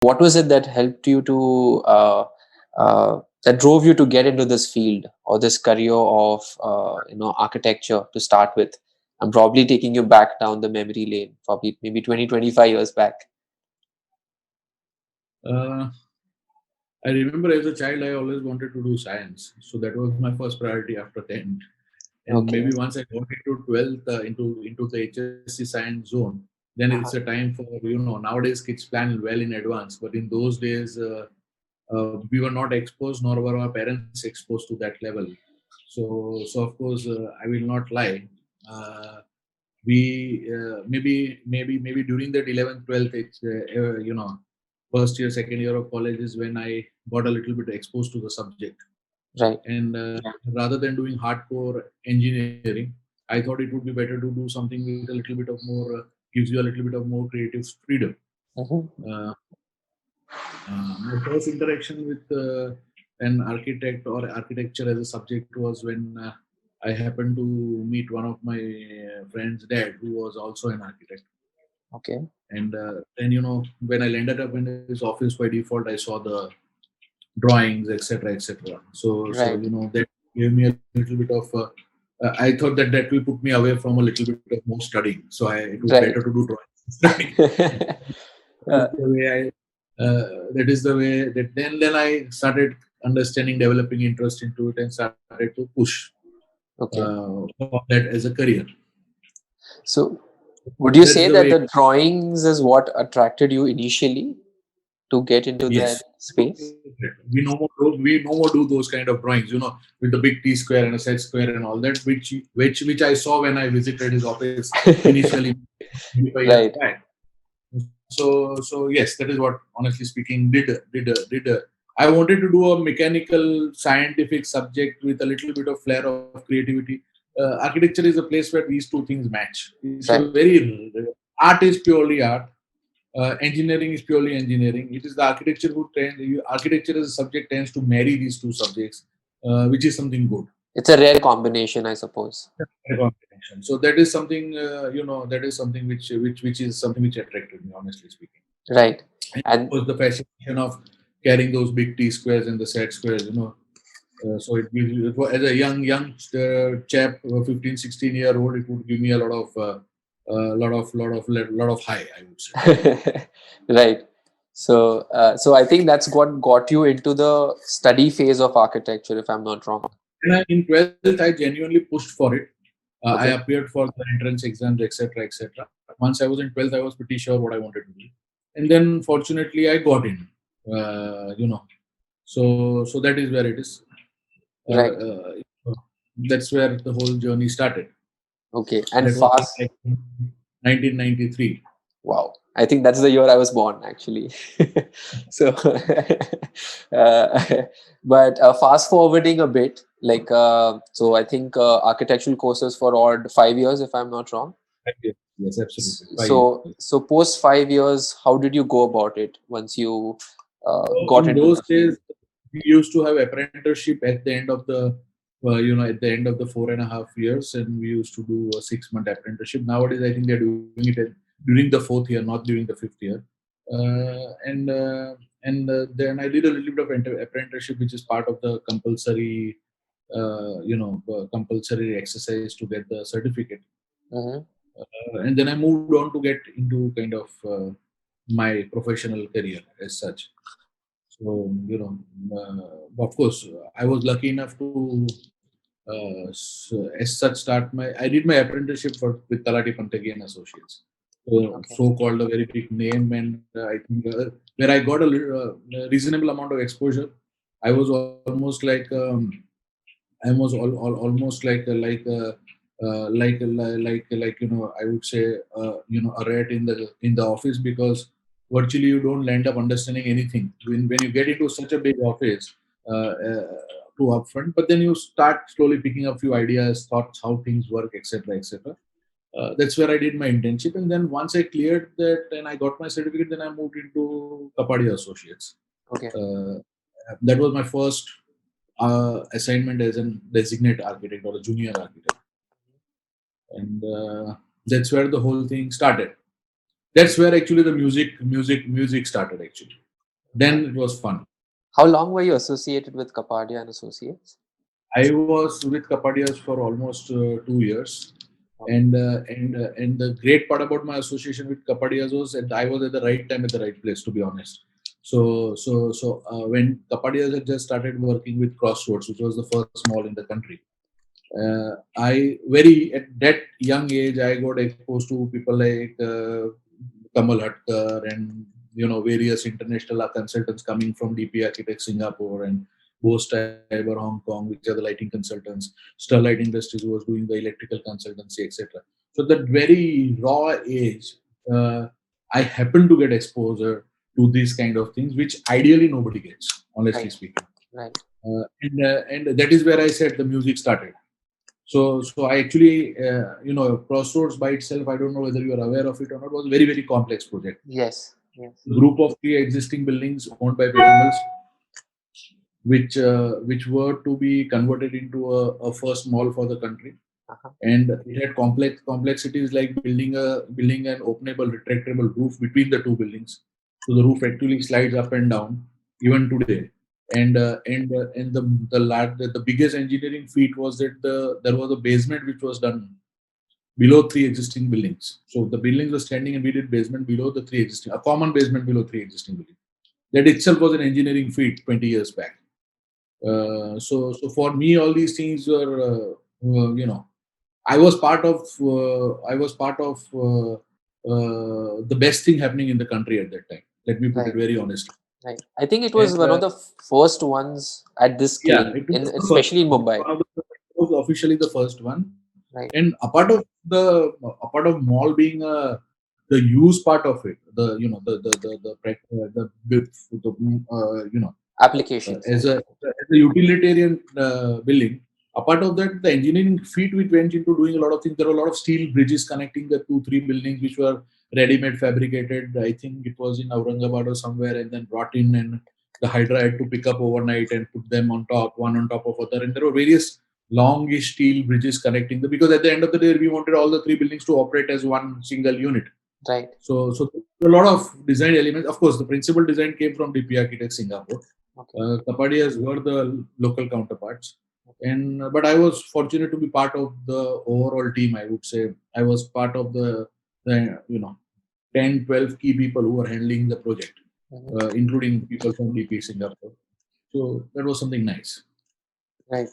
what was it that helped you to that drove you to get into this field or this career of architecture to start with? I'm probably taking you back down the memory lane, probably maybe 20-25 years back. Uh, I remember as a child, I always wanted to do science. So that was my first priority after 10th. And Okay. maybe once I got into 12th, into the HSC science zone, then it's a Uh-huh. time for, nowadays kids plan well in advance. But in those days, we were not exposed, nor were our parents exposed to that level. So of course, I will not lie. Uh, we maybe during that 11th 12th it's first year second year of college is when I got a little bit exposed to the subject. Right. And rather than doing hardcore engineering, I thought it would be better to do something with a little bit of more gives you a little bit of more creative freedom. Mm-hmm. uh, my first interaction with an architect or architecture as a subject was when I happened to meet one of my friend's dad, who was also an architect. Okay. And then, when I landed up in his office, by default, I saw the drawings, etc., etc. So Right. that gave me a little bit of. I thought that will put me away from a little bit of more studying. So it was better Right. to do drawings than studying. uh, That is the way that then I started understanding, developing interest into it, and started to push okay. for that as a career. So would you That's say the that way. the drawings is what attracted you initially to get into that Yes, space? we no more do those kind of drawings, with the big T square and a set square and all that, which I saw when I visited his office initially 25 years Right. back. So yes, that is what, honestly speaking, did. I wanted to do a mechanical, scientific subject with a little bit of flair of creativity. Architecture is a place where these two things match. It's a Right. very art is purely art. Engineering is purely engineering. It is the architecture architecture as a subject tends to marry these two subjects, which is something good. It's a rare combination, I suppose. Combination. So that is something, that is something which is something which attracted me, honestly speaking. Right. And And was the fascination of carrying those big T squares and the set squares. So it gives you, as a young chap, 15, 16-year-old, it would give me a lot of high, I would say. right. So I think that's what got you into the study phase of architecture, if I'm not wrong. And in 12th, I genuinely pushed for it. I Okay. appeared for the entrance exams, etc., etc. Once I was in 12th, I was pretty sure what I wanted to do, and then fortunately, I got in. So that is where it is. Uh, Right. uh, that's where the whole journey started. Okay. And That was fast. like 1993. Wow. I think that's the year I was born, actually. So, but fast forwarding a bit, like, so I think architectural courses for all 5 years, if I'm not wrong. 5 years. Yes, absolutely. 5 years. So post 5 years, how did you go about it once you So got in into those the field? days, we used to have apprenticeship at the end of at the end of the 4.5 years, and we used to do a 6-month apprenticeship. Nowadays, I think they're doing it during the 4th year, not during the 5th year. And then I did a little bit of apprenticeship, which is part of the compulsory exercise to get the certificate. Mm-hmm. And then I moved on to get into kind of my professional career as such. So, of course, I was lucky enough to, as such, I did my apprenticeship with Talati Pantagi and Associates. Okay. So called a very big name, and I think where I got a reasonable amount of exposure. I was almost like almost like I would say a rat in the office, because virtually you don't end up understanding anything when you get into such a big office, too upfront. But then you start slowly picking up few ideas, thoughts, how things work, etc., etc. That's where I did my internship, and then once I cleared that and I got my certificate, then I moved into Kapadia Associates. Okay. Uh, that was my first assignment as a designate architect or a junior architect, and that's where the whole thing started. That's where actually the music started actually. then it was fun. How long were you associated with Kapadia and Associates? I was with Kapadias for almost 2 years, Okay. and the great part about my association with Kapadias was that I was at the right time at the right place. To be honest, when Kapadias had just started working with Crossroads, which was the first mall in the country, I very at that young age I got exposed to people like Kamal Hatkar and various international consultants coming from DP Architects Singapore and Bose Tiber Hong Kong, which are the lighting consultants. Sterlite Industries, who was doing the electrical consultancy, etc. So that very raw age, uh, I happened to get exposure to these kind of things, which ideally nobody gets, honestly Right. speaking. Right. And that is where I said the music started. So I actually, Crossroads by itself, I don't know whether you are aware of it or not, was a very, very complex project. Yes. Yes. A group of three existing buildings owned by Piramals, which were to be converted into a first mall for the country. Uh-huh. And it had complexities like building an openable, retractable roof between the two buildings, so the roof actually slides up and down even today. And the biggest engineering feat was that there was a basement which was done below three existing buildings. So the buildings were standing, and we did basement below the three existing, a common basement below three existing buildings. That itself was an engineering feat 20 years back. So for me, all these things were, I was part of the best thing happening in the country at that time. Let me put it Right. very honestly. Right. I think it was And one of the first ones at this yeah, scale, it in was the first especially in one. Mumbai. It was officially the first one. Right. And apart of mall being the use part of it, Applications. as Right. a utilitarian building. Apart of that, the engineering feat which went into doing a lot of things. There were a lot of steel bridges connecting the two, three buildings, which were ready-made fabricated. I think it was in Aurangabad or somewhere, and then brought in, and the Hydra had to pick up overnight and put them on top, one on top of other. And there were various longish steel bridges connecting them, because at the end of the day, we wanted all the three buildings to operate as one single unit. Right. So a lot of design elements. Of course, the principal design came from DP Architects Singapore. Okay. Kapadias were the local counterparts, and but I was fortunate to be part of the overall team. I would say I was part of the 10, 12 key people who were handling the project, Mhm. including people from DP Singapore. So that was something nice. Right.